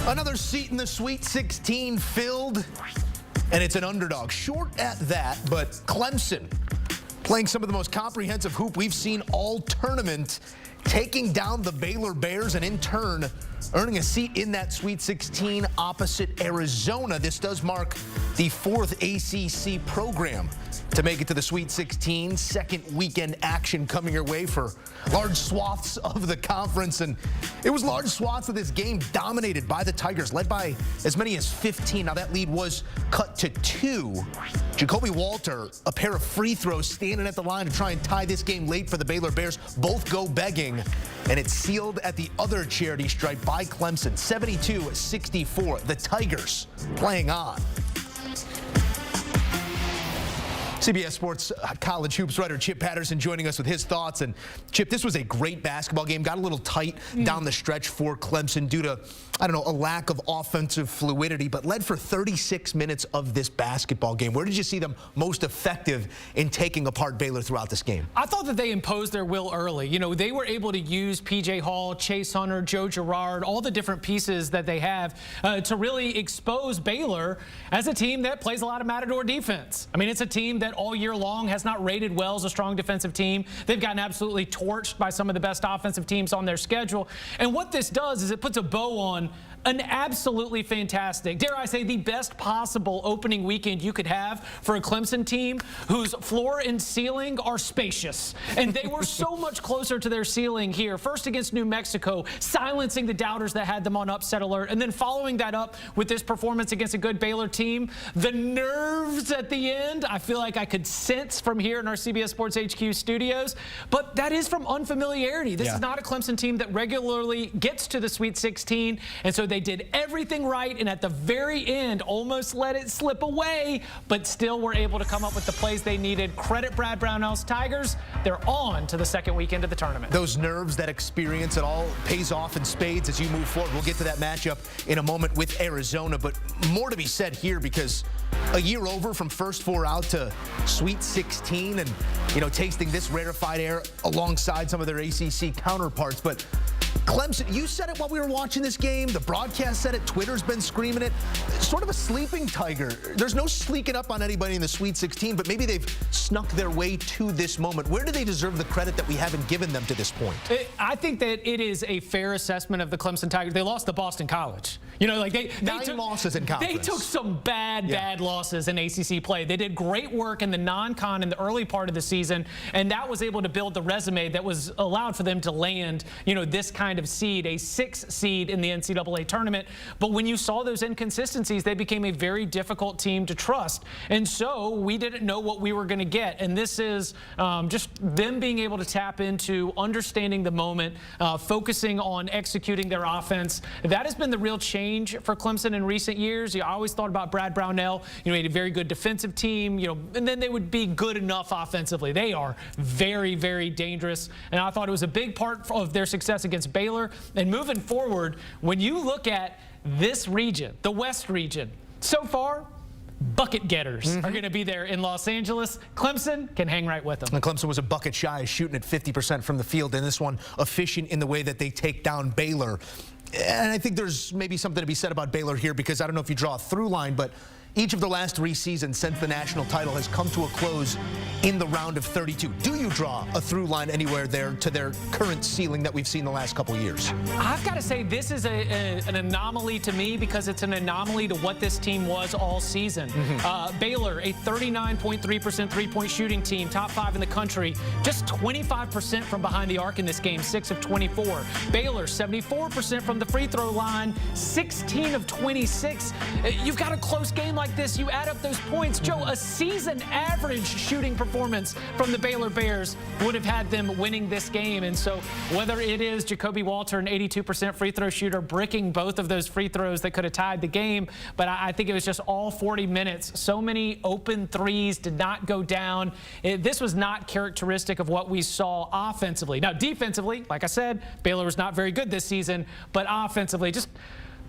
Another seat in the Sweet 16 filled, and it's an underdog. Short at that, but Clemson playing some of the most comprehensive hoop we've seen all tournament, taking down the Baylor Bears and in turn earning a seat in that Sweet 16 opposite Arizona. This does mark the fourth ACC program to make it to the Sweet 16. Second weekend action coming your way for large swaths of the conference. And it was large swaths of this game dominated by the Tigers, led by as many as 15. Now that lead was cut to 2. Jacoby Walter, a pair of free throws standing at the line to try and tie this game late for the Baylor Bears. Both go begging, and it's sealed at the other charity stripe by Clemson, 72-64. The Tigers playing on. CBS Sports college hoops writer Chip Patterson joining us with his thoughts. And Chip, this was a great basketball game. Got a little tight down the stretch for Clemson due to, I don't know, a lack of offensive fluidity, but led for 36 minutes of this basketball game. Where did you see them most effective in taking apart Baylor throughout this game? I thought that they imposed their will early. You know, they were able to use P.J. Hall, Chase Hunter, Joe Girard, all the different pieces that they have to really expose Baylor as a team that plays a lot of matador defense. I mean, it's a team that all year long has not rated well as a strong defensive team. They've gotten absolutely torched by some of the best offensive teams on their schedule. And what this does is it puts a bow on an absolutely fantastic, dare I say, the best possible opening weekend you could have for a Clemson team whose floor and ceiling are spacious. And they were so much closer to their ceiling here. First against New Mexico, silencing the doubters that had them on upset alert. And then following that up with this performance against a good Baylor team. The nerves at the end, I feel like I could sense from here in our CBS Sports HQ studios. But that is from unfamiliarity. This is not a Clemson team that regularly gets to the Sweet 16. And so they did everything right, and at the very end almost let it slip away, but still were able to come up with the plays they needed. Credit Brad Brownell's Tigers. They're on to the second weekend of the tournament. Those nerves, that experience, it all pays off in spades as you move forward. We'll get to that matchup in a moment with Arizona, but more to be said here because a year over from first four out to Sweet 16 and, you know, tasting this rarefied air alongside some of their ACC counterparts. But Clemson, you said it while we were watching this game. The broadcast said it. Twitter's been screaming it. Sort of a sleeping tiger. There's no sneaking up on anybody in the Sweet 16, but maybe they've snuck their way to this moment. Where do they deserve the credit that we haven't given them to this point? I think that it is a fair assessment of the Clemson Tigers. They lost to Boston College. You know, like they took losses in conference. They took some bad losses in ACC play. They did great work in the non-con in the early part of the season, and that was able to build the resume that was allowed for them to land, you know, this kind of seed, a 6th seed in the NCAA tournament. But when you saw those inconsistencies, they became a very difficult team to trust. And so we didn't know what we were going to get. And this is just them being able to tap into understanding the moment, focusing on executing their offense. That has been the real change for Clemson in recent years. You always thought about Brad Brownell, you know, he had a very good defensive team, you know, and then they would be good enough offensively. They are very, very dangerous. And I thought it was a big part of their success against Baylor. And moving forward, when you look at this region, the West region, so far, bucket getters are going to be there in Los Angeles. Clemson can hang right with them. And Clemson was a bucket shy, shooting at 50% from the field, and this one efficient in the way that they take down Baylor. And I think there's maybe something to be said about Baylor here because I don't know if you draw a through line, but each of the last 3 seasons since the national title has come to a close in the round of 32. Do you draw a through line anywhere there to their current ceiling that we've seen the last couple years? I've got to say this is an anomaly to me because it's an anomaly to what this team was all season. Baylor, a 39.3% three-point shooting team, top 5 in the country, just 25% from behind the arc in this game, 6 of 24. Baylor, 74% from the free throw line, 16 of 26. You've got a close game like this, you add up those points. Joe, a season average shooting performance from the Baylor Bears would have had them winning this game. And so whether it is Jacoby Walter, an 82% free throw shooter, bricking both of those free throws that could have tied the game, but I think it was just all 40 minutes. So many open threes did not go down. This was not characteristic of what we saw offensively. Now, defensively, like I said, Baylor was not very good this season, but offensively, just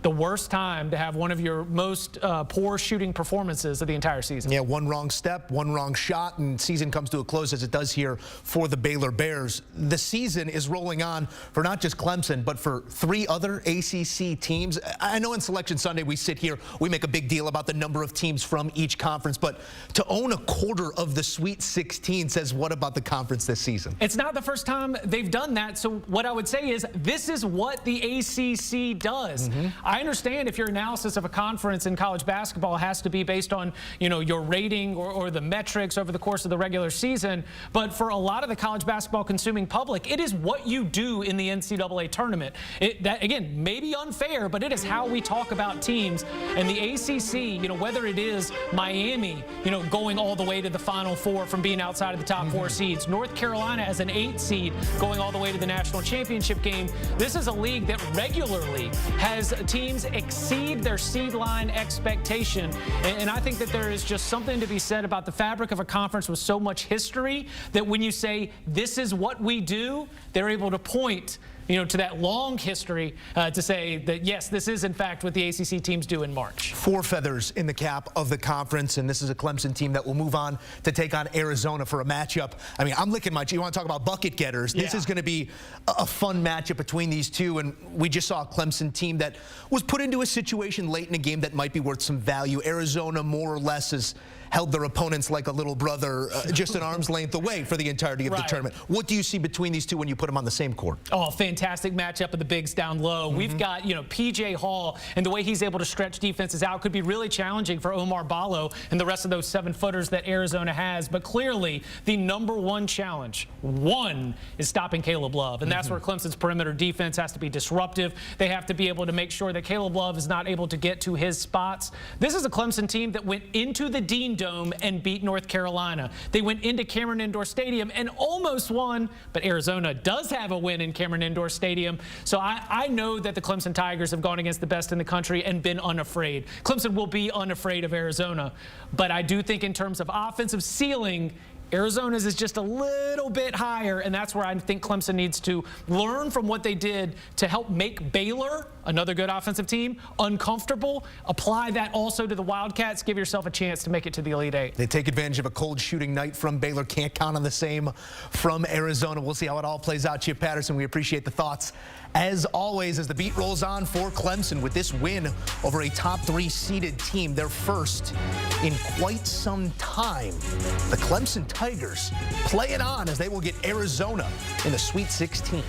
the worst time to have one of your most poor shooting performances of the entire season. Yeah, one wrong step, one wrong shot, and season comes to a close as it does here for the Baylor Bears. The season is rolling on for not just Clemson, but for 3 other ACC teams. I know in Selection Sunday we sit here, we make a big deal about the number of teams from each conference, but to own a quarter of the Sweet 16 says what about the conference this season? It's not the first time they've done that, so what I would say is this is what the ACC does. I understand if your analysis of a conference in college basketball has to be based on, your rating or the metrics over the course of the regular season, but for a lot of the college basketball consuming public, it is what you do in the NCAA tournament. That, again, may be unfair, but it is how we talk about teams. And the ACC, whether it is Miami, going all the way to the Final Four from being outside of the top 4 seeds, North Carolina as an 8 seed going all the way to the national championship game, this is a league that regularly has teams exceed their seed line expectation. And I think that there is just something to be said about the fabric of a conference with so much history that when you say this is what we do, they're able to point to that long history to say that, yes, this is, in fact, what the ACC teams do in March. 4 feathers in the cap of the conference, and this is a Clemson team that will move on to take on Arizona for a matchup. I mean, I'm licking my cheek. You want to talk about bucket getters? This is going to be a fun matchup between these two, and we just saw a Clemson team that was put into a situation late in a game that might be worth some value. Arizona, more or less, has held their opponents like a little brother just an arm's length away for the entirety of the tournament. What do you see between these two when you put them on the same court? Oh, fantastic matchup of the bigs down low. We've got, PJ Hall, and the way he's able to stretch defenses out could be really challenging for Omar Ballo and the rest of those 7-footers that Arizona has. But clearly, the #1 challenge, is stopping Caleb Love. And that's where Clemson's perimeter defense has to be disruptive. They have to be able to make sure that Caleb Love is not able to get to his spots. This is a Clemson team that went into the Dean Dome and beat North Carolina. They went into Cameron Indoor Stadium and almost won, but Arizona does have a win in Cameron Indoor Stadium. So I know that the Clemson Tigers have gone against the best in the country and been unafraid. Clemson will be unafraid of Arizona, but I do think in terms of offensive ceiling, Arizona's is just a little bit higher, and that's where I think Clemson needs to learn from what they did to help make Baylor, another good offensive team, uncomfortable. Apply that also to the Wildcats. Give yourself a chance to make it to the Elite 8. They take advantage of a cold shooting night from Baylor. Can't count on the same from Arizona. We'll see how it all plays out. Chip Patterson, we appreciate the thoughts as always as the beat rolls on for Clemson with this win over a top 3 seeded team, their first in quite some time. The Clemson Tigers play it on as they will get Arizona in the Sweet 16.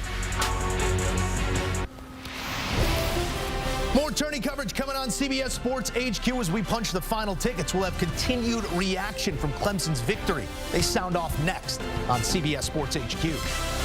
More tourney coverage coming on CBS Sports HQ as we punch the final tickets. We'll have continued reaction from Clemson's victory. They sound off next on CBS Sports HQ.